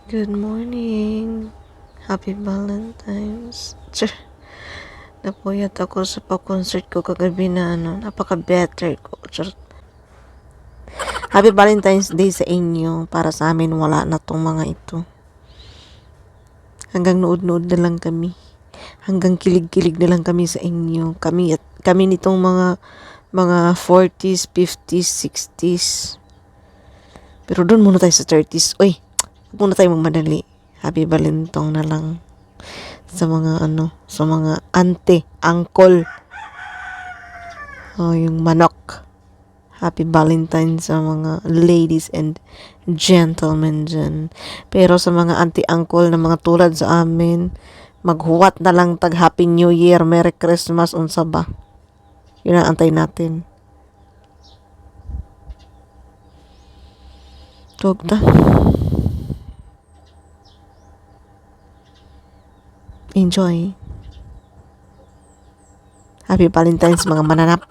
Good morning. Happy Valentine's. Tch, napuyat ako sa pa-concert ko kagabi na napaka-better ko. Tch. Happy Valentine's Day sa inyo. Para sa amin, wala na tong mga ito. Hanggang nood-nood na lang kami. Hanggang kilig-kilig na lang kami sa inyo. Kami nitong mga 40s, 50s, 60s. Pero doon muna tayo sa 30s. Uy, huwag muna tayo magmadali. Happy Valentine na lang sa mga auntie, uncle. Yung manok. Happy Valentine sa mga ladies and gentlemen dyan. Pero sa mga auntie, uncle na mga tulad sa amin, maghuwat na lang tag Happy New Year, Merry Christmas, unsa ba? Yun ang antay natin. Tugta. Enjoy. Happy Valentine's mga mananap.